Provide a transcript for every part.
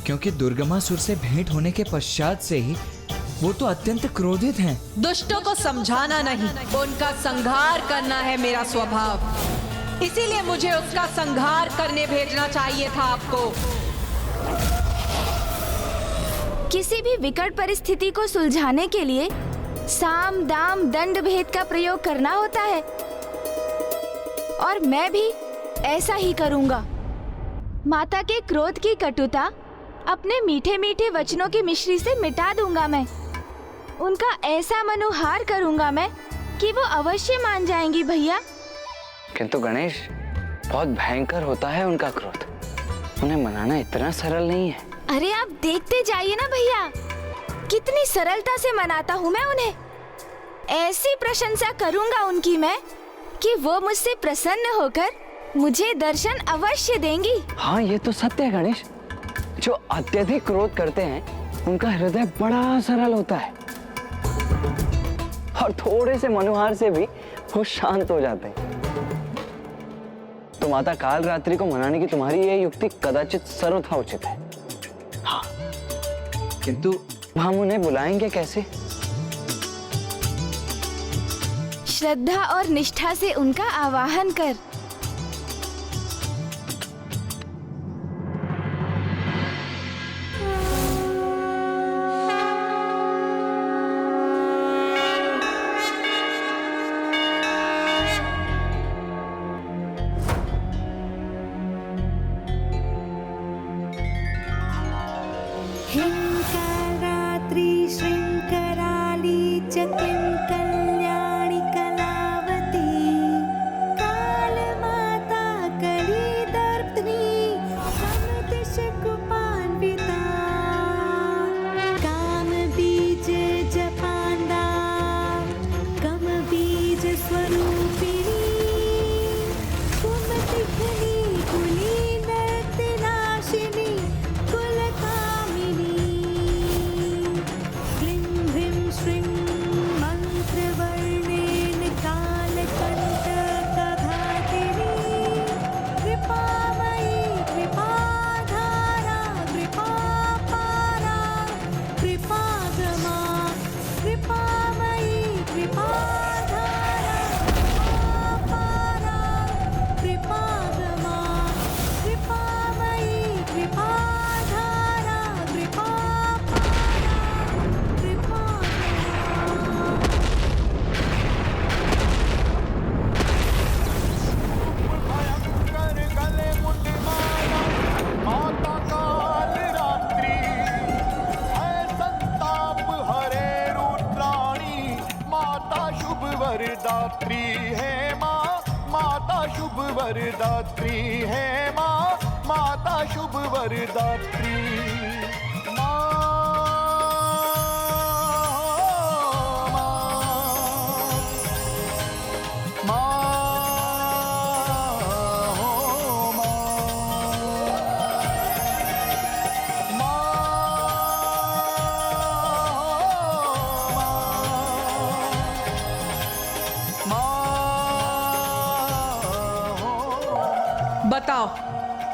क्योंकि दुर्गमासुर से भेंट होने के पश्चात से ही वो तो अत्यंत क्रोधित हैं। दुष्टों को समझाना नहीं, उनका संहार करना है मेरा स्वभाव। इसीलिए मुझे उसका संहार करने भेजना चाहिए था आपको। किसी भी विकट परिस्थिति को सुलझाने के लिए साम दाम दंड भेद का प्रयोग करना होता है, और मैं भी ऐसा ही करूंगा। माता के क्रोध की कटुता अपने मीठे मीठे वचनों की मिश्री से मिटा दूंगा मैं। उनका ऐसा मनोहार करूंगा मैं कि वो अवश्य मान जाएंगी भैया। किंतु गणेश, बहुत भयंकर होता है उनका क्रोध। उन्हें मनाना इतना सरल नहीं है। अरे आप देखते जाइए ना भैया, कितनी सरलता से मनाता हूँ मैं उन्हें। ऐसी प्रशंसा करूंगा उनकी मैं कि वो मुझसे प्रसन्न होकर मुझे दर्शन अवश्य देंगी। हाँ, ये तो सत्य है गणेश। जो अत्यधिक क्रोध करते हैं उनका हृदय बड़ा सरल होता है, और थोड़े से मनोहार से भी वो शांत हो जाते हैं। तो माता कालरात्रि को मनाने की तुम्हारी ये युक्ति कदाचित सर्वथा उचित है। हाँ, किंतु हम उन्हें बुलाएंगे कैसे? श्रद्धा और निष्ठा से उनका आवाहन कर। हिंकारात्रि श्रृंकराली चक्रिं कल्याणी कलावती कालमाता कलिदर्पिणी समदिशकुपान्विता कामबीज जपान्दा कमबीज स्वरूपिणी कुमतिघ्नी कुलीनर्तिनाशिनी वरदात्री है माँ, माता शुभ वरदात्री है माँ, माता शुभ वरदात्री। बताओ,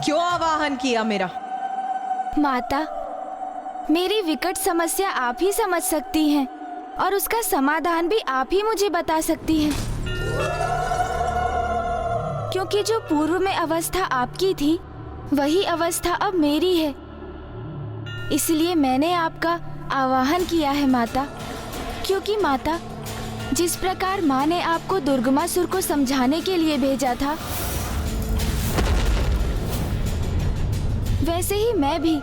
क्यों आवाहन किया मेरा? माता, मेरी विकट समस्या आप ही समझ सकती हैं, और उसका समाधान भी आप ही मुझे बता सकती हैं। क्योंकि जो पूर्व में अवस्था आपकी थी, वही अवस्था अब मेरी है। इसलिए मैंने आपका आवाहन किया है माता। क्योंकि माता, जिस प्रकार माँ ने आपको दुर्गमासुर को समझाने के लिए भेजा था, वैसे ही मैं भी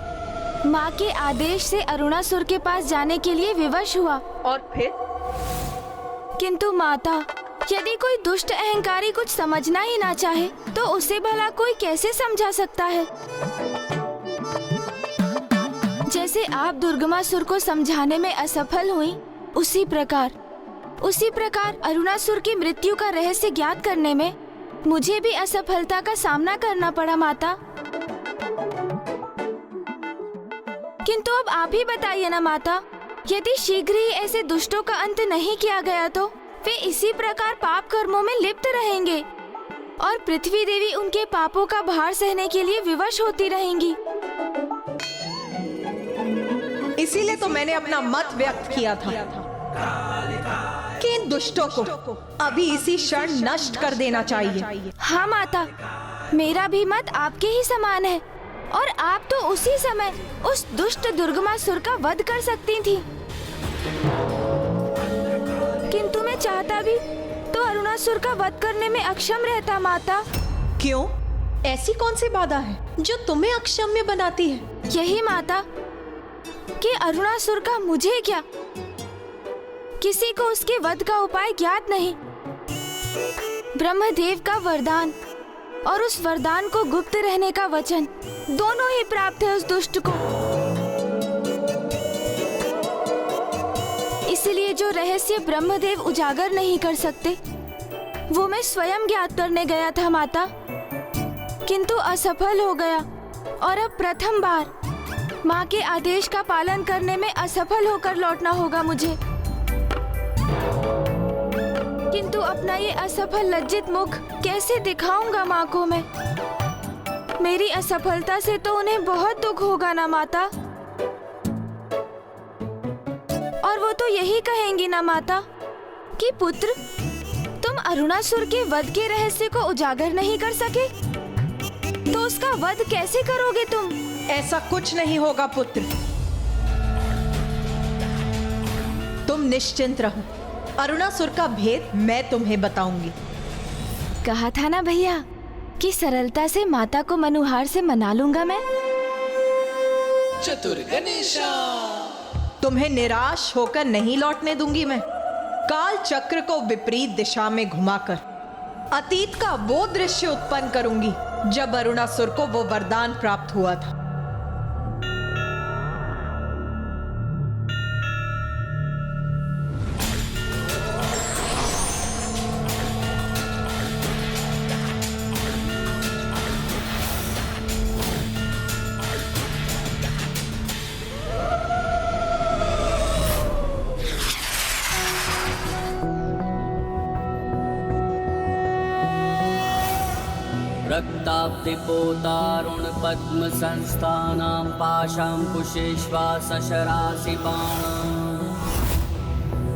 माँ के आदेश से अरुणासुर के पास जाने के लिए विवश हुआ। और फिर? किंतु माता, यदि कोई दुष्ट अहंकारी कुछ समझना ही ना चाहे, तो उसे भला कोई कैसे समझा सकता है? जैसे आप दुर्गमासुर को समझाने में असफल हुई, उसी प्रकार अरुणासुर की मृत्यु का रहस्य ज्ञात करने में मुझे भी असफलता का सामना करना पड़ा माता। किंतु अब आप ही बताइए ना माता, यदि शीघ्र ही ऐसे दुष्टों का अंत नहीं किया गया तो वे इसी प्रकार पाप कर्मों में लिप्त रहेंगे, और पृथ्वी देवी उनके पापों का भार सहने के लिए विवश होती रहेंगी। इसीलिए तो मैंने अपना मत व्यक्त किया था कि इन दुष्टों को अभी इसी क्षण नष्ट कर देना चाहिए। हाँ माता, मेरा भी मत आपके ही समान है और आप तो उसी समय उस दुष्ट दुर्गमासुर का वध कर सकती थी, किंतु मैं चाहता भी तो अरुणासुर का वध करने में अक्षम रहता माता। क्यों? ऐसी कौन सी बाधा है जो तुम्हें अक्षम्य बनाती है? यही माता कि अरुणासुर का मुझे क्या, किसी को उसके वध का उपाय ज्ञात नहीं। ब्रह्मदेव का वरदान और उस वरदान को गुप्त रहने का वचन दोनों ही प्राप्त है उस दुष्ट को। इसलिए जो रहस्य ब्रह्मदेव उजागर नहीं कर सकते वो मैं स्वयं ज्ञात करने गया था माता, किंतु असफल हो गया और अब प्रथम बार माँ के आदेश का पालन करने में असफल होकर लौटना होगा मुझे। किंतु अपना ये असफल लज्जित मुख कैसे दिखाऊंगा माँ को मैं? मेरी असफलता से तो उन्हें बहुत दुख होगा ना माता। और वो तो यही कहेंगी ना माता कि पुत्र, तुम अरुणासुर के वध के रहस्य को उजागर नहीं कर सके, तो उसका वध कैसे करोगे तुम? ऐसा कुछ नहीं होगा पुत्र, तुम निश्चिंत रहो। अरुणासुर का भेद मैं तुम्हें बताऊंगी। कहा था ना भैया कि सरलता से माता को मनुहार से मना लूंगा मैं। चतुर गणेशा, तुम्हें निराश होकर नहीं लौटने दूंगी मैं। काल चक्र को विपरीत दिशा में घुमाकर अतीत का वो दृश्य उत्पन्न करूंगी जब अरुणासुर को वो वरदान प्राप्त हुआ था। रक्ताब्धिपोतारुण पद्म संस्थानां पाशांकुशेष्वा सशरासि बाणं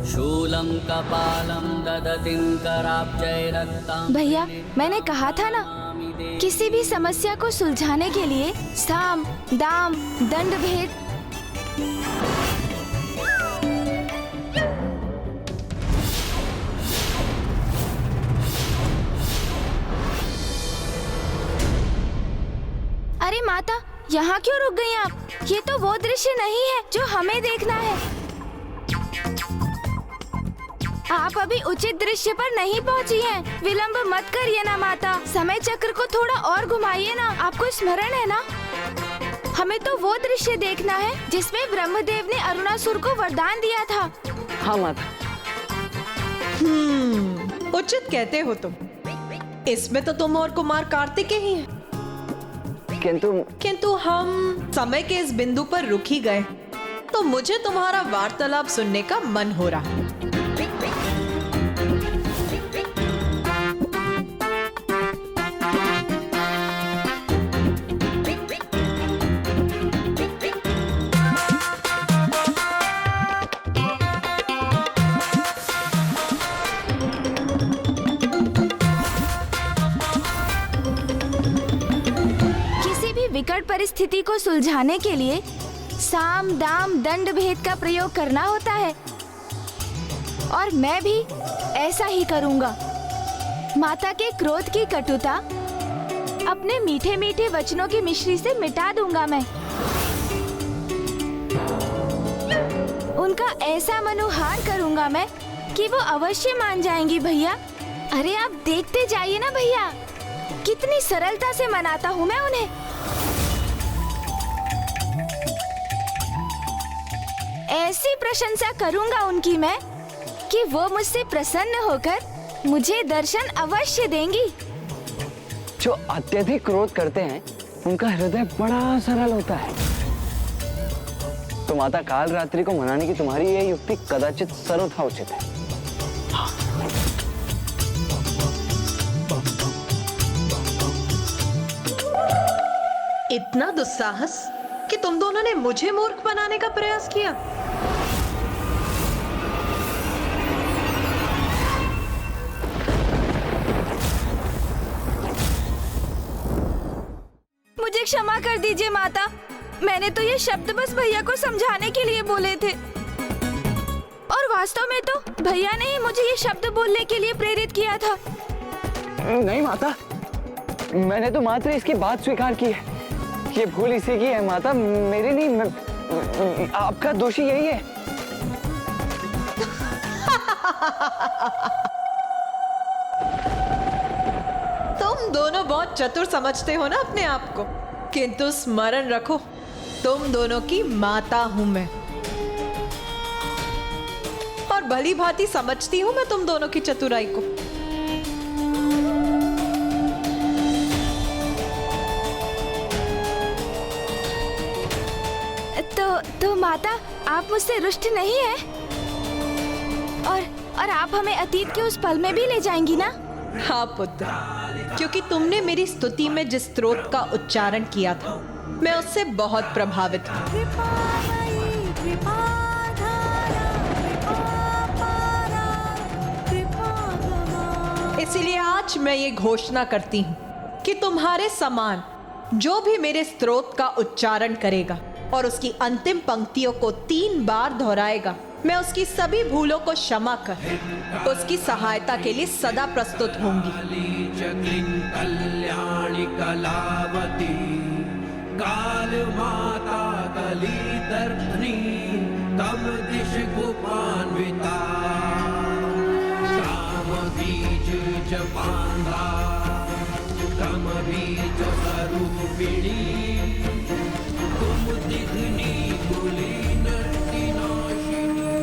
शूलं कपालं ददतिं कराब्जै रक्तां। भैया, मैंने कहा था ना, किसी भी समस्या को सुलझाने के लिए साम, दाम, दंड भेद अरे माता, यहाँ क्यों रुक गई आप? ये तो वो दृश्य नहीं है जो हमें देखना है। आप अभी उचित दृश्य पर नहीं पहुँची हैं। विलंब मत करिए ना माता, समय चक्र को थोड़ा और घुमाइए ना। आपको स्मरण है ना, हमें तो वो दृश्य देखना है जिसमें ब्रह्मदेव ने अरुणासुर को वरदान दिया था। हाँ माता। उचित कहते हो तुम। इसमें तो तुम और कुमार कार्तिक ही हैं। किंतु हम समय के इस बिंदु पर रुक ही गए, तो मुझे तुम्हारा वार्तालाप सुनने का मन हो रहा है। विकट परिस्थिति को सुलझाने के लिए साम, दाम, दंड भेद का प्रयोग करना होता है और मैं भी ऐसा ही करूंगा। माता के क्रोध की कटुता अपने मीठे मीठे वचनों की मिश्री से मिटा दूंगा मैं। उनका ऐसा मनुहार करूंगा मैं कि वो अवश्य मान जाएंगी भैया। अरे आप देखते जाइए ना भैया, कितनी सरलता से मनाता हूँ मैं उन्हें। ऐसी प्रशंसा करूंगा उनकी मैं कि वो मुझसे प्रसन्न होकर मुझे दर्शन अवश्य देंगी। जो अत्यधिक क्रोध करते हैं उनका हृदय बड़ा सरल होता है। तो माता काल रात्रि को मनाने की तुम्हारी ये युक्ति कदाचित सर्वथा उचित है। इतना दुस्साहस कि तुम दोनों ने मुझे मूर्ख बनाने का प्रयास किया। मुझे क्षमा कर दीजिए माता, मैंने तो ये शब्द बस भैया को समझाने के लिए बोले थे, और वास्तव में तो भैया ने ही मुझे ये शब्द बोलने के लिए प्रेरित किया था। नहीं माता, मैंने तो मात्र इसकी बात स्वीकार की है। ये भूल इसी की है माता, मेरी नहीं। आपका दोषी यही है। तुम दोनों बहुत चतुर समझते हो ना अपने आप को, किंतु स्मरण रखो, तुम दोनों की माता हूं मैं, और भली भांति समझती हूं मैं तुम दोनों की चतुराई को। तो माता, आप मुझसे रुष्ट नहीं हैं? और आप हमें अतीत के उस पल में भी ले जाएंगी ना? हाँ पुत्र, क्योंकि तुमने मेरी स्तुति में जिस स्तोत्र का उच्चारण किया था, मैं उससे बहुत प्रभावित हूँ। कृपामयी कृपाधारा कृपापारा कृपागमा। इसीलिए आज मैं ये घोषणा करती हूँ कि तुम्हारे समान जो भी मेरे स्तोत्र का उच्चारण करेगा और उसकी अंतिम पंक्तियों को 3 बार दोहराएगा, मैं उसकी सभी भूलों को क्षमा कर उसकी सहायता के लिए सदा प्रस्तुत होंगी। कल्याणी कलावती काल माता कली दर्पणी तम दिश गोपान्विता काम बीज जपांगा तम बीज स्वरूपिणी तुम दिग्नी कुलीन नाशिनी।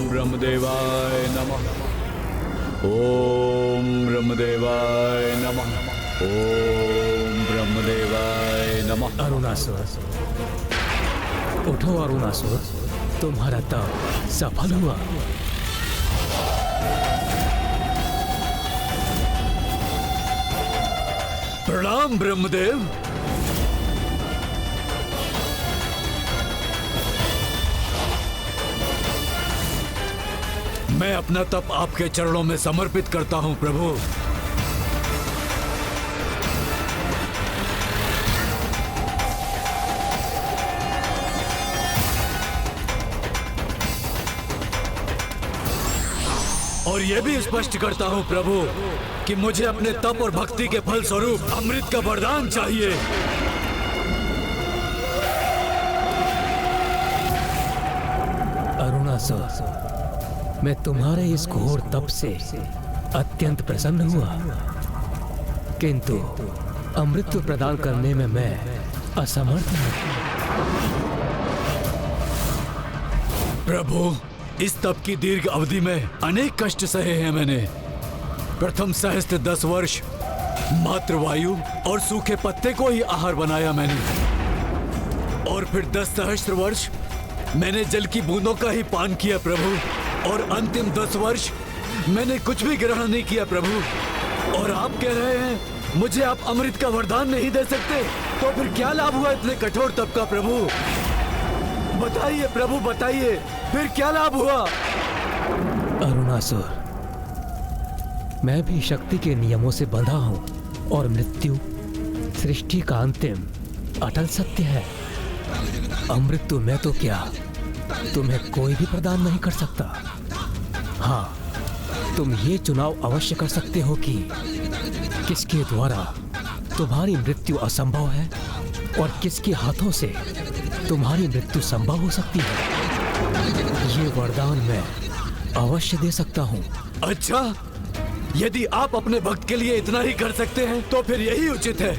ब्रह्मदेवाय नमः। ओम ब्रह्मदेवाय नमः। ओम ब्रह्मदेवाय नमः। अरुणासुर, उठो अरुणासुर, तुम्हारा तप सफल हुआ। प्रणाम ब्रह्मदेव। मैं अपना तप आपके चरणों में समर्पित करता हूं प्रभु। और यह भी स्पष्ट करता हूं प्रभु कि मुझे अपने तप और भक्ति के फल स्वरूप अमृत का वरदान चाहिए। अरुणासुर, मैं तुम्हारे इस घोर तप से अत्यंत प्रसन्न हुआ, किंतु अमृत प्रदान करने में मैं असमर्थ हूं। प्रभु, इस तप की दीर्घ अवधि में अनेक कष्ट सहे हैं मैंने। प्रथम सहस्त्र 10 वर्ष मात्र वायु और सूखे पत्ते को ही आहार बनाया मैंने, और फिर 10 सहस्त्र वर्ष मैंने जल की बूंदों का ही पान किया प्रभु, और अंतिम 10 वर्ष मैंने कुछ भी ग्रहण नहीं किया प्रभु। और आप कह रहे हैं मुझे आप अमृत का वरदान नहीं दे सकते, तो फिर क्या लाभ हुआ इतने कठोर तप का प्रभु? बताइए प्रभु, बताइए, फिर क्या लाभ हुआ? अरुणासुर, मैं भी शक्ति के नियमों से बंधा हूं, और मृत्यु सृष्टि का अंतिम अटल सत्य है। अमृत तो मैं तो क्या, तुम्हें कोई भी प्रदान नहीं कर सकता। हाँ, तुम ये चुनाव अवश्य कर सकते हो कि किसके द्वारा तुम्हारी मृत्यु असंभव है और किसके हाथों से तुम्हारी मृत्यु संभव हो सकती है। ये वरदान मैं अवश्य दे सकता हूँ। अच्छा, यदि आप अपने भक्त के लिए इतना ही कर सकते हैं तो फिर यही उचित है।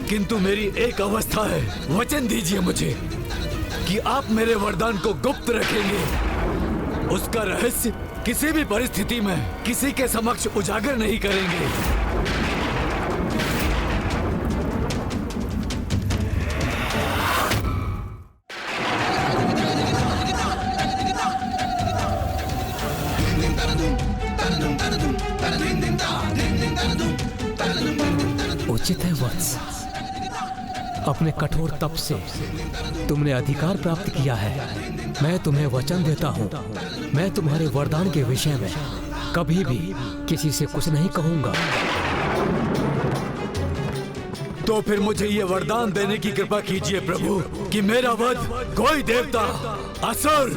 किंतु मेरी एक अवस्था है, वचन दीजिए मुझे कि आप मेरे वरदान को गुप्त रखेंगे। उसका रहस्य किसी भी परिस्थिति में किसी के समक्ष उजागर नहीं करेंगे। उचित है वत्स, अपने कठोर तप से तुमने अधिकार प्राप्त किया है। मैं तुम्हें वचन देता हूँ, मैं तुम्हारे वरदान के विषय में कभी भी किसी से कुछ नहीं कहूंगा। तो फिर मुझे ये वरदान देने की कृपा कीजिए प्रभु कि मेरा वध कोई देवता, असुर,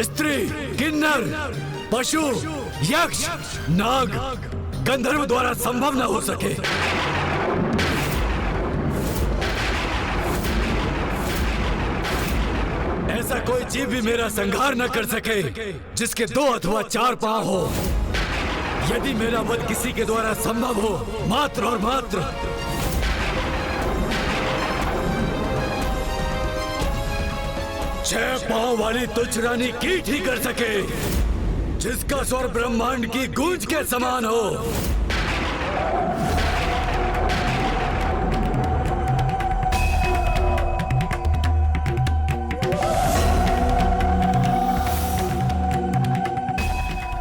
स्त्री, किन्नर, पशु, यक्ष, नाग, गंधर्व द्वारा संभव न हो सके। ऐसा कोई जीव भी मेरा संहार न कर सके जिसके 2 अथवा 4 पांव हो। यदि मेरा वध किसी के द्वारा संभव हो, मात्र और मात्र 6 पांव वाली तुच्छ रानी कीट ही कर सके, जिसका स्वर ब्रह्मांड की गूंज के समान हो।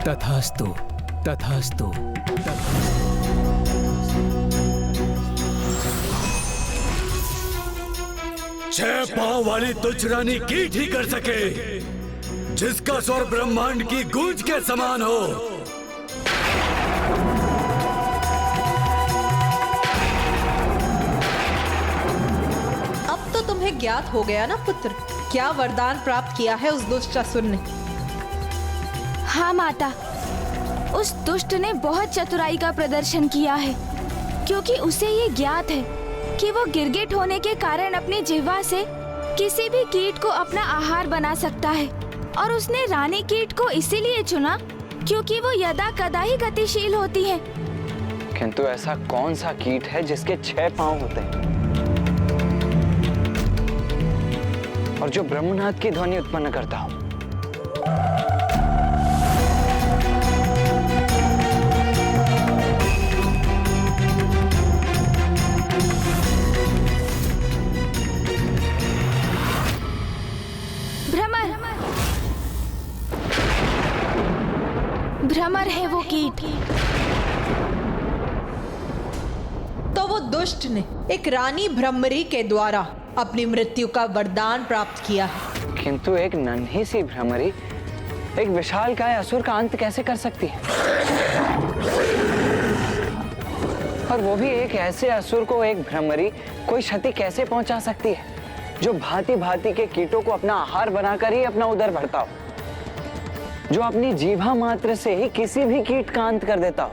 तथास्तु, तथास्तु। छह पांव वाली तुच्छ रानी कीट ही कर सके, जिसका स्वर ब्रह्मांड की गूंज के समान हो। अब तो तुम्हें ज्ञात हो गया ना पुत्र, क्या वरदान प्राप्त किया है उस दुष्ट असुर ने। हाँ माता, उस दुष्ट ने बहुत चतुराई का प्रदर्शन किया है, क्योंकि उसे ये ज्ञात है कि वो गिरगिट होने के कारण अपनी जिह्वा से किसी भी कीट को अपना आहार बना सकता है, और उसने रानी कीट को इसीलिए चुना क्योंकि वो यदा कदा ही गतिशील होती है। किंतु ऐसा कौन सा कीट है जिसके 6 पांव होते हैं और जो ब्रह्मनाद की ध्वनि उत्पन्न करता हो? भ्रमर है वो कीट। तो वो दुष्ट ने एक रानी भ्रमरी के द्वारा अपनी मृत्यु का वरदान प्राप्त किया है। किंतु एक नन्ही सी भ्रमरी एक विशालकाय असुर का अंत कैसे कर सकती है? और वो भी एक ऐसे असुर को एक भ्रमरी कोई क्षति कैसे पहुंचा सकती है जो भांति भांति के कीटों को अपना आहार बनाकर ही अपना उदर भरता हो, जो अपनी जीभा मात्र से ही किसी भी कीट का अंत कर देता हो।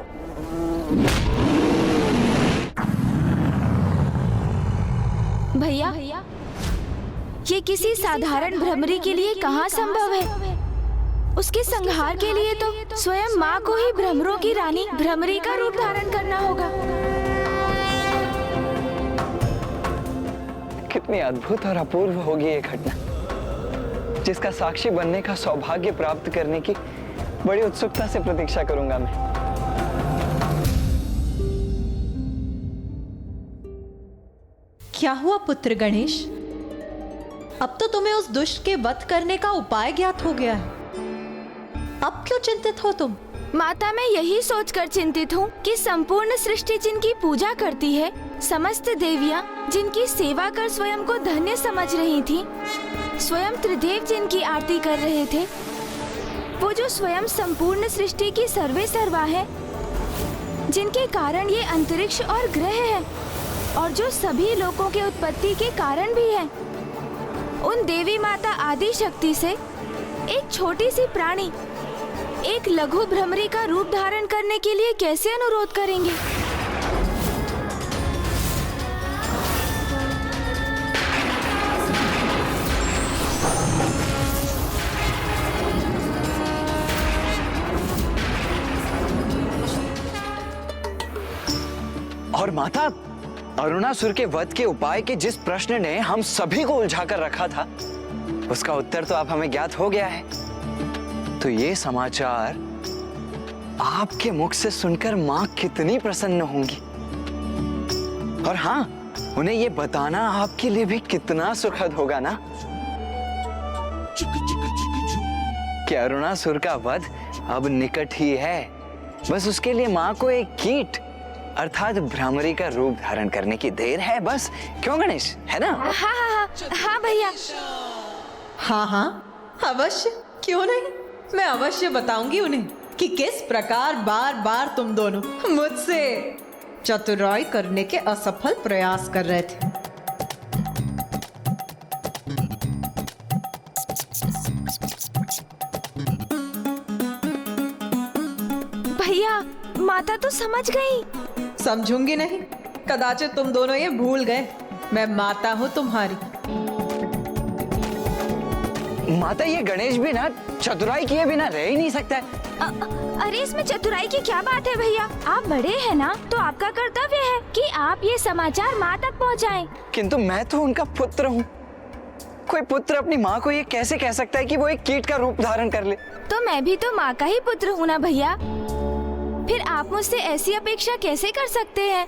भैया, ये किसी साधारण भ्रमरी के लिए कहाँ संभव है? उसके संहार के लिए तो स्वयं माँ को ही भ्रमरों की रानी भ्रमरी का रूप धारण करना होगा। कितनी अद्भुत और अपूर्व होगी ये घटना, जिसका साक्षी बनने का सौभाग्य प्राप्त करने की बड़ी उत्सुकता से प्रतीक्षा करूंगा मैं। क्या हुआ पुत्र गणेश? अब तो तुम्हें उस दुष्ट के वध करने का उपाय ज्ञात हो गया है, अब क्यों चिंतित हो तुम? माता, मैं यही सोचकर चिंतित हूँ कि संपूर्ण सृष्टि जिनकी पूजा करती है, समस्त देवियाँ जिनकी सेवा कर स्वयं को धन्य समझ रही थी, स्वयं त्रिदेव जिनकी आरती कर रहे थे, वो जो स्वयं संपूर्ण सृष्टि की सर्वे सर्वा है, जिनके कारण ये अंतरिक्ष और ग्रह है, और जो सभी लोगों के उत्पत्ति के कारण भी है, उन देवी माता आदि शक्ति से एक छोटी सी प्राणी एक लघु भ्रमरी का रूप धारण करने के लिए कैसे अनुरोध करेंगे? माता, अरुणासुर के वध के उपाय के जिस प्रश्न ने हम सभी को उलझा कर रखा था, उसका उत्तर तो अब हमें ज्ञात हो गया है। तो ये समाचार आपके मुख से सुनकर माँ कितनी प्रसन्न होंगी। और हाँ, उन्हें ये बताना आपके लिए भी कितना सुखद होगा ना कि अरुणासुर का वध अब निकट ही है। बस उसके लिए माँ को एक कीट अर्थात भ्रामरी का रूप धारण करने की देर है बस। क्यों गणेश, है ना? हाँ हाँ हाँ हाँ भैया। हाँ हाँ अवश्य, क्यों नहीं। मैं अवश्य बताऊंगी उन्हें कि किस प्रकार बार बार तुम दोनों मुझसे चतुराई करने के असफल प्रयास कर रहे थे। भैया, माता तो समझ गई। समझूंगी नहीं, कदाचित तुम दोनों ये भूल गए मैं माता हूँ तुम्हारी। माता, ये गणेश भी ना चतुराई किए बिना रह ही नहीं सकता है। अरे इसमें चतुराई की क्या बात है भैया? आप बड़े हैं ना, तो आपका कर्तव्य है कि आप ये समाचार माँ तक पहुँचाएं। किंतु मैं तो उनका पुत्र हूँ। कोई पुत्र अपनी माँ को ये कैसे कह सकता है कि वो एक कीट का रूप धारण कर ले? तो मैं भी तो माँ का ही पुत्र हूँ ना भैया। फिर आप मुझसे ऐसी अपेक्षा कैसे कर सकते हैं?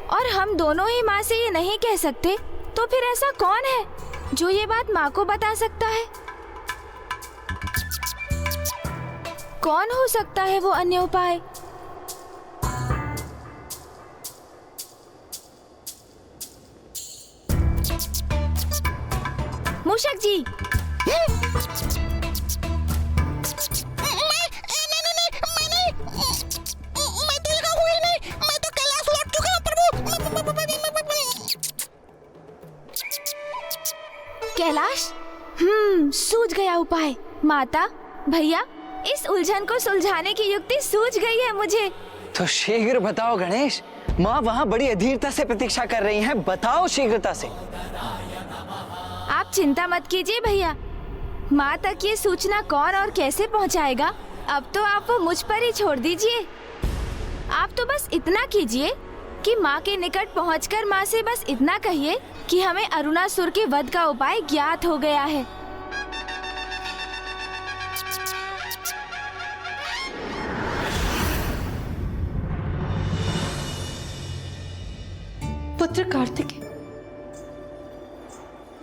और हम दोनों ही माँ से ये नहीं कह सकते, तो फिर ऐसा कौन है जो ये बात माँ को बता सकता है? कौन हो सकता है वो अन्य उपाय? मूषक जी। कैलाश, सूझ गया उपाय। माता, भैया, इस उलझन को सुलझाने की युक्ति सूझ गई है मुझे। तो शीघ्र बताओ गणेश, माँ वहाँ बड़ी अधीरता से प्रतीक्षा कर रही हैं। बताओ शीघ्रता से। आप चिंता मत कीजिए भैया, माँ तक ये सूचना कौन और कैसे पहुँचाएगा, अब तो आप वो मुझ पर ही छोड़ दीजिए। आप तो बस इतना कीजिए कि माँ के निकट पहुँचकर माँ से बस इतना कहिए कि हमें अरुणासुर के वध का उपाय ज्ञात हो गया है। पुत्र कार्तिकेय,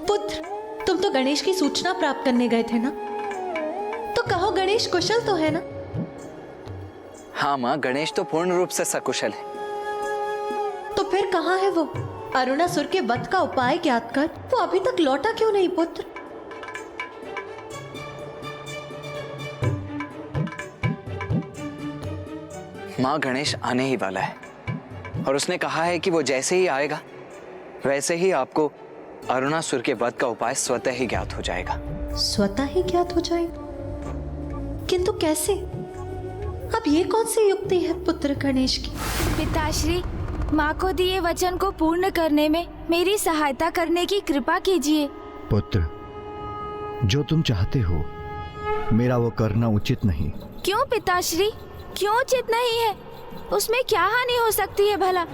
पुत्र, तुम तो गणेश की सूचना प्राप्त करने गए थे ना? तो कहो गणेश कुशल तो है ना? हाँ माँ, गणेश तो पूर्ण रूप से सकुशल है। तो फिर कहाँ है वो? अरुणासुर के वध का उपाय ज्ञात कर वो अभी तक लौटा क्यों नहीं पुत्र? माँ, गणेश आने ही वाला है और उसने कहा है कि वो जैसे ही आएगा वैसे ही आपको अरुणासुर के वध का उपाय स्वतः ही ज्ञात हो जाएगा। स्वतः ही ज्ञात हो जाएगा? किंतु कैसे? अब ये कौन सी युक्ति है पुत्र गणेश की? पिताश्री, माँ को दिए वचन को पूर्ण करने में मेरी सहायता करने की कृपा कीजिए। पुत्र, जो तुम चाहते हो मेरा वो करना उचित नहीं। क्यों पिताश्री, क्यों उचित नहीं है? उसमें क्या हानि हो सकती है भला?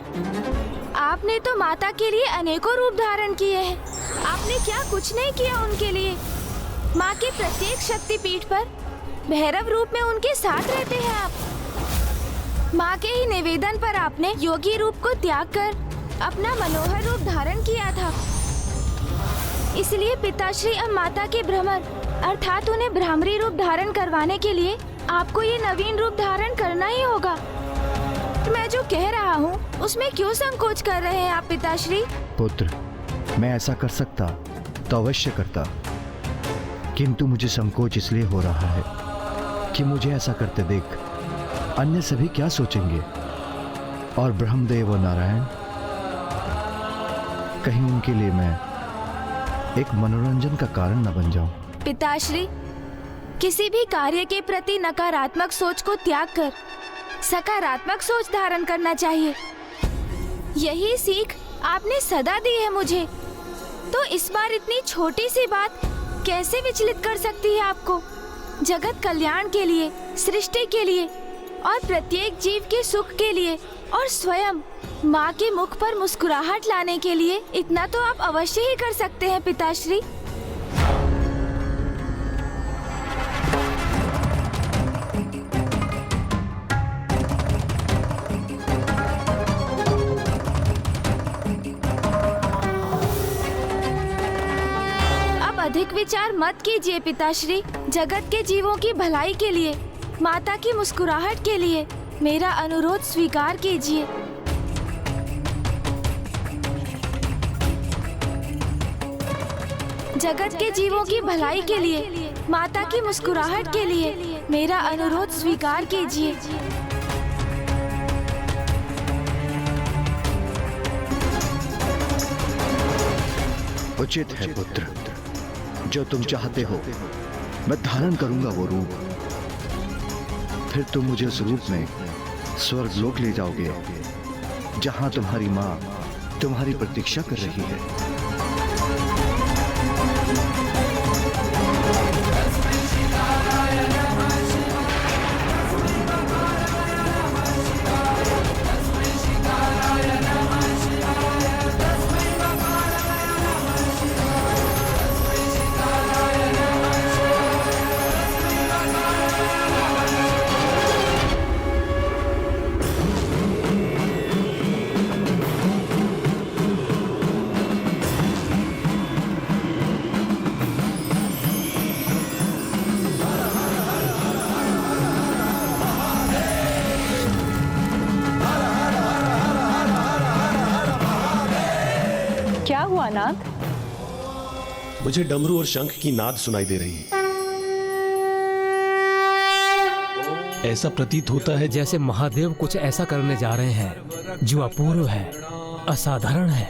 आपने तो माता के लिए अनेकों रूप धारण किए हैं। आपने क्या कुछ नहीं किया उनके लिए? माँ के प्रत्येक शक्तिपीठ पर भैरव रूप में उनके साथ रहते हैं आप। माँ के ही निवेदन पर आपने योगी रूप को त्याग कर अपना मनोहर रूप धारण किया था। इसलिए पिताश्री अब माता के भ्रमर अर्थात उन्हें भ्रामरी रूप धारण करवाने के लिए आपको ये नवीन रूप धारण करना ही होगा। मैं जो कह रहा हूँ उसमें क्यों संकोच कर रहे हैं आप पिताश्री? पुत्र, मैं ऐसा कर सकता तो अवश्य करता, किंतु मुझे संकोच इसलिए हो रहा है कि मुझे ऐसा करते देख अन्य सभी क्या सोचेंगे, और ब्रह्मदेव और नारायण, कहीं उनके लिए मैं एक मनोरंजन का कारण न बन जाऊं। पिताश्री, किसी भी कार्य के प्रति नकारात्मक सोच को त्याग कर सकारात्मक सोच धारण करना चाहिए। यही सीख आपने सदा दी है मुझे, तो इस बार इतनी छोटी सी बात कैसे विचलित कर सकती है आपको? जगत कल्याण के लिए, सृष्टि के लिए और प्रत्येक जीव के सुख के लिए और स्वयं माँ के मुख पर मुस्कुराहट लाने के लिए इतना तो आप अवश्य ही कर सकते हैं पिताश्री। अधिक विचार मत कीजिए पिताश्री। जगत के जीवों की भलाई के लिए, माता की मुस्कुराहट के लिए मेरा अनुरोध स्वीकार कीजिए। जगत के जीवों की भलाई के लिए, माता की मुस्कुराहट के लिए मेरा अनुरोध स्वीकार कीजिए। उचित है पुत्र, जो तुम चाहते हो मैं धारण करूंगा वो रूप। फिर तुम मुझे उस रूप में स्वर्ग लोक ले जाओगे, जहां तुम्हारी माँ तुम्हारी प्रतीक्षा कर रही है। क्या हुआ नाथ? मुझे डमरू और शंख की नाद सुनाई दे रही है। ऐसा प्रतीत होता है जैसे महादेव कुछ ऐसा करने जा रहे हैं जो अपूर्व है, असाधारण है।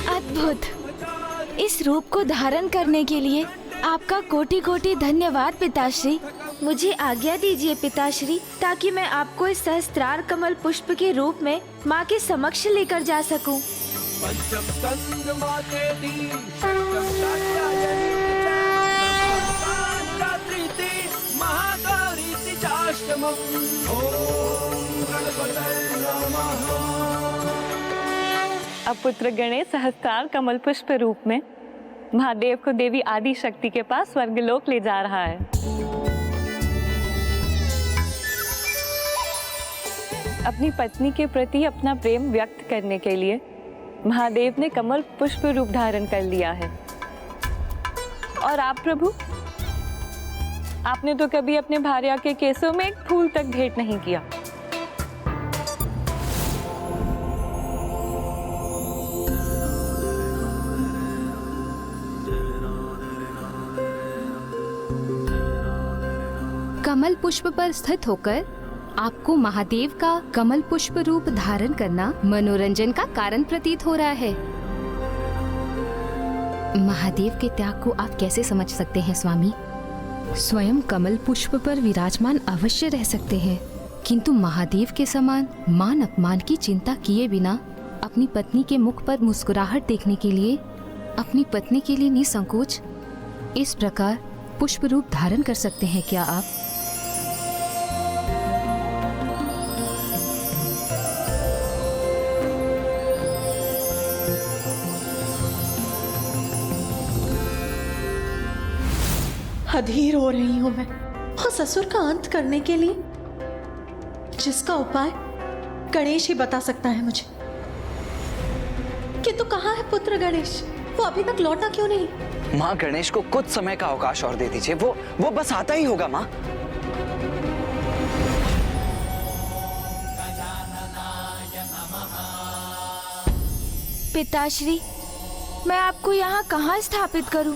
अद्भुत! इस रूप को धारण करने के लिए आपका कोटि कोटि धन्यवाद पिताश्री। मुझे आज्ञा दीजिए पिताश्री, ताकि मैं आपको इस सहस्त्रार कमल पुष्प के रूप में माँ के समक्ष लेकर जा सकूं। अब पुत्र गणेश सहस्त्रार कमल पुष्प रूप में महादेव को देवी आदि शक्ति के पास स्वर्गलोक ले जा रहा है। अपनी पत्नी के प्रति अपना प्रेम व्यक्त करने के लिए महादेव ने कमल पुष्प रूप धारण कर लिया है। और आप प्रभु, आपने तो कभी अपने भार्या के केसों में एक फूल तक भेंट नहीं किया। कमल पुष्प पर स्थित होकर आपको महादेव का कमल पुष्प रूप धारण करना मनोरंजन का कारण प्रतीत हो रहा है। महादेव के त्याग को आप कैसे समझ सकते हैं स्वामी? स्वयं कमल पुष्प पर विराजमान अवश्य रह सकते हैं, किंतु महादेव के समान मान अपमान की चिंता किए बिना अपनी पत्नी के मुख पर मुस्कुराहट देखने के लिए, अपनी पत्नी के लिए निसंकोच इस प्रकार पुष्प रूप धारण कर सकते हैं क्या आप? अधीर हो रही हूं मैं और ससुर का अंत करने के लिए, जिसका उपाय गणेश ही बता सकता है मुझे। किंतु कहाँ है पुत्र गणेश? वो अभी तक लौटा क्यों नहीं? माँ, गणेश को कुछ समय का अवकाश और दे दीजिए, वो बस आता ही होगा माँ। पिताश्री, मैं आपको यहाँ कहाँ स्थापित करूं?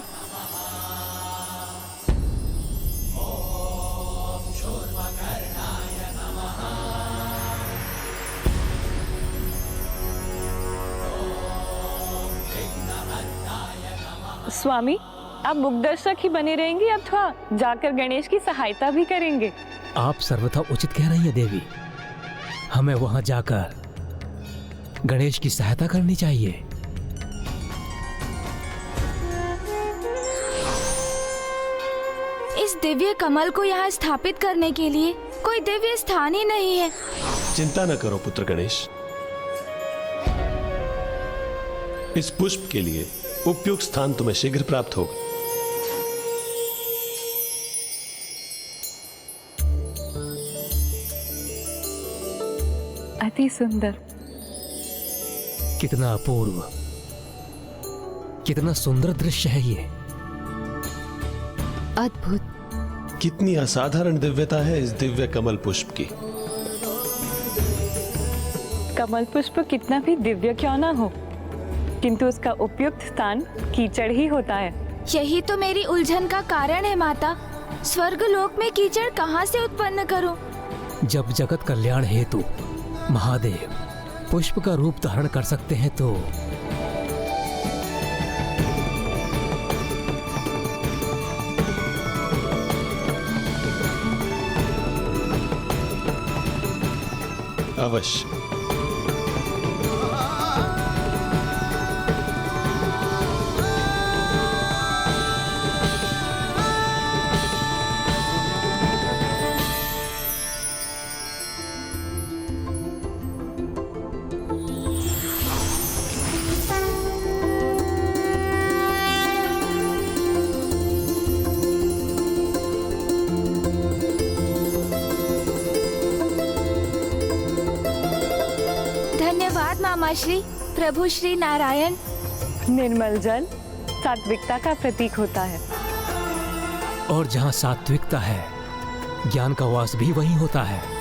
स्वामी, आप मुखदर्शक ही बने रहेंगे अथवा जाकर गणेश की सहायता भी करेंगे? आप सर्वथा उचित कह रही हैं देवी। हमें वहां जाकर गणेश की सहायता करनी चाहिए। इस दिव्य कमल को यहाँ स्थापित करने के लिए कोई दिव्य स्थान ही नहीं है। चिंता न करो पुत्र गणेश, इस पुष्प के लिए उपयुक्त स्थान तुम्हें शीघ्र प्राप्त होगा। अति सुंदर, कितना अपूर्व, कितना सुंदर दृश्य है ये। अद्भुत। कितनी असाधारण दिव्यता है इस दिव्य कमल पुष्प की। कमल पुष्प कितना भी दिव्य क्यों ना हो, किंतु उसका उपयुक्त स्थान कीचड़ ही होता है। यही तो मेरी उलझन का कारण है माता। स्वर्गलोक में कीचड़ कहाँ से उत्पन्न करूं? जब जगत कल्याण हेतु महादेव पुष्प का रूप धारण कर सकते हैं तो अवश्य। धन्यवाद मामा श्री, प्रभु श्री नारायण। निर्मल जल सात्विकता का प्रतीक होता है, और जहाँ सात्विकता है ज्ञान का वास भी वहीं होता है।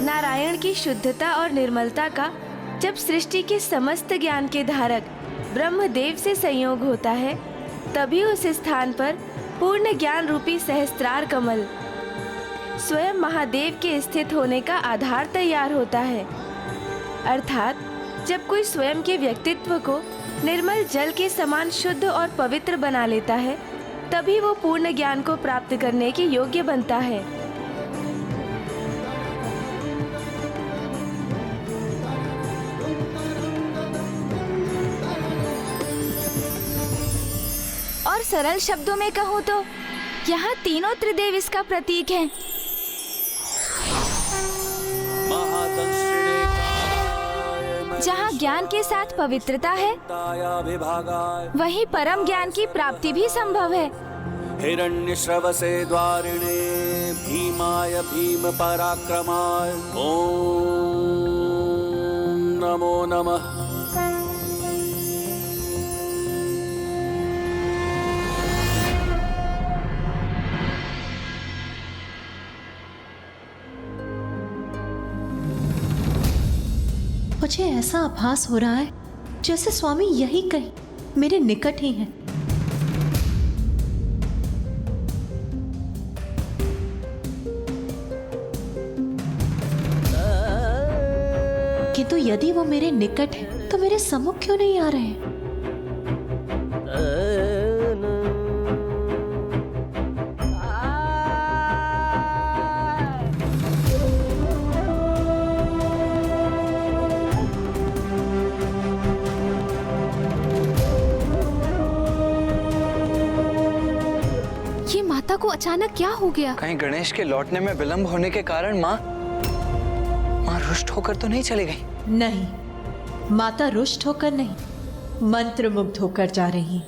नारायण की शुद्धता और निर्मलता का जब सृष्टि के समस्त ज्ञान के धारक ब्रह्मदेव से संयोग होता है, तभी उस स्थान पर पूर्ण ज्ञान रूपी सहस्त्रार कमल स्वयं महादेव के स्थित होने का आधार तैयार होता है। अर्थात जब कोई स्वयं के व्यक्तित्व को निर्मल जल के समान शुद्ध और पवित्र बना लेता है, तभी वो पूर्ण ज्ञान को प्राप्त करने के योग्य बनता है। और सरल शब्दों में कहूँ तो यहाँ तीनों त्रिदेव इसका प्रतीक हैं। जहाँ ज्ञान के साथ पवित्रता है, वहीं परम ज्ञान की प्राप्ति भी संभव है। हिरण्यश्रवसे द्वारिणे भीमाय भीम पराक्रमाय ओम नमो नमः। मुझे ऐसा आभास हो रहा है जैसे स्वामी यही कहीं मेरे निकट ही हैं। किंतु यदि वो मेरे निकट है तो मेरे सम्मुख क्यों नहीं आ रहे हैं? माता को अचानक क्या हो गया? कहीं गणेश के लौटने में विलंब होने के कारण माँ रुष्ट होकर तो नहीं चली गई? नहीं, माता रुष्ट होकर नहीं, मंत्रमुग्ध होकर जा रही।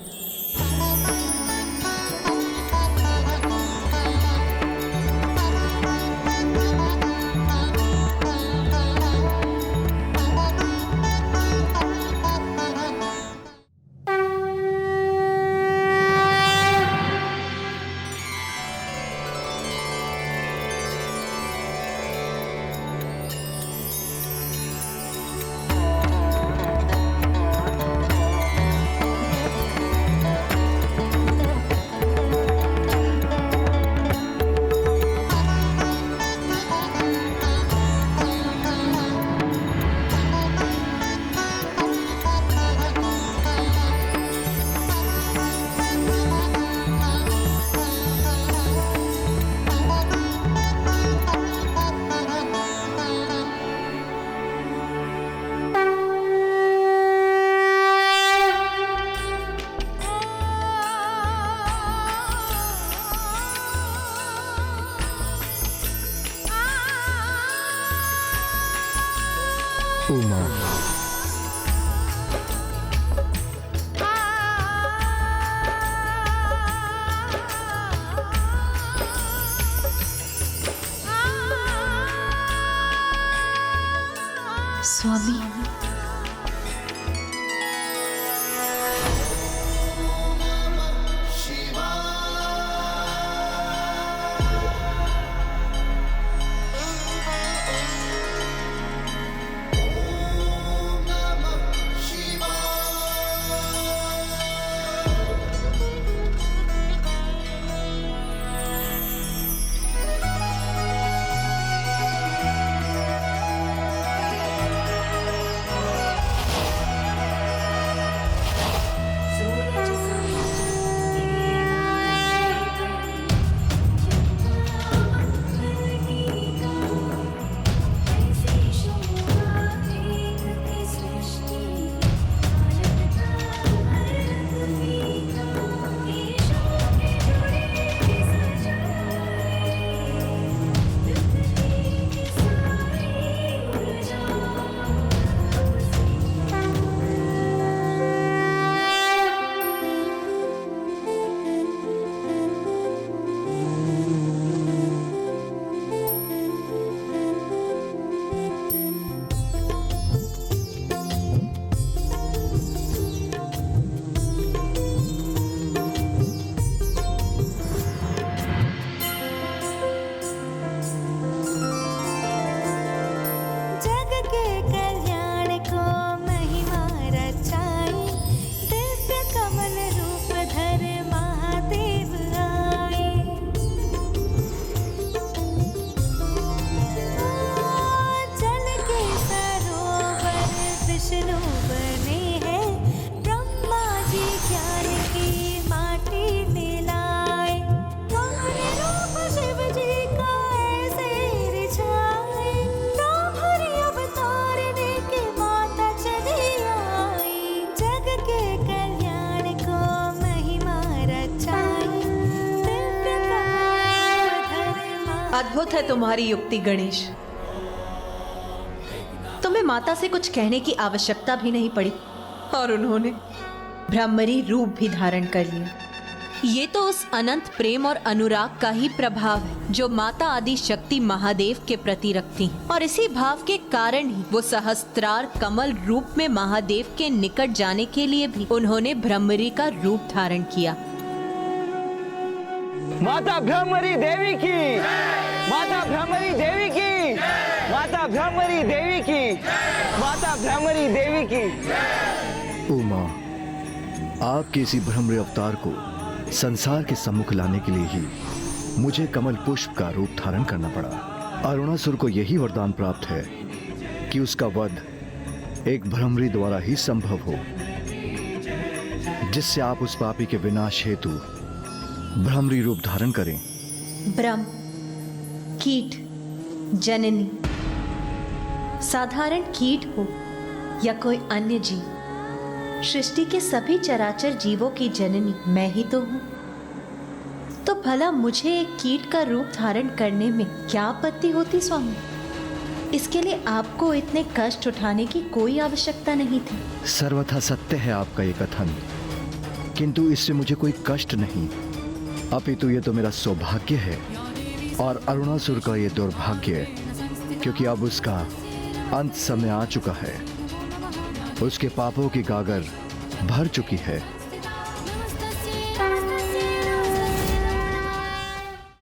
स्वामी। अद्भुत है तुम्हारी युक्ति गणेश। तुम्हें माता से कुछ कहने की आवश्यकता भी नहीं पड़ी और उन्होंने ब्रह्मरी रूप भी धारण कर लिया। ये तो उस अनंत प्रेम और अनुराग का ही प्रभाव है जो माता आदि शक्ति महादेव के प्रति रखती हैं। और इसी भाव के कारण ही वो सहस्त्रार कमल रूप में महादेव के निकट जाने के लिए भी उन्होंने ब्रह्मरी का रूप धारण किया। माता ब्रह्मरी देवी की, माता ब्रह्मरी देवी की, माता ब्रह्मरी देवी की, माता ब्रह्मरी देवी की। उमा, आपके इसी ब्रह्मरी अवतार को संसार के सम्मुख लाने के लिए ही मुझे कमल पुष्प का रूप धारण करना पड़ा। अरुणासुर को यही वरदान प्राप्त है कि उसका वध एक ब्रह्मरी द्वारा ही संभव हो, जिससे आप उस पापी के विनाश हेतु ब्रह्मरी रूप धारण करें। ब्रह्म, कीट, जननी, साधारण कीट हो या कोई अन्य जीव, सृष्टि के सभी चराचर जीवों की जननी मैं ही तो हूं। तो भला मुझे एक कीट का रूप धारण करने में क्या आपत्ति होती स्वामी? इसके लिए आपको इतने कष्ट उठाने की कोई आवश्यकता नहीं थी। सर्वथा सत्य है आपका ये कथन, किंतु इससे मुझे कोई कष्ट नहीं, अपितु ये तो मेरा सौभाग्य है और अरुणासुर का ये दुर्भाग्य, क्योंकि अब उसका अंत समय आ चुका है। उसके पापों की गागर भर चुकी है।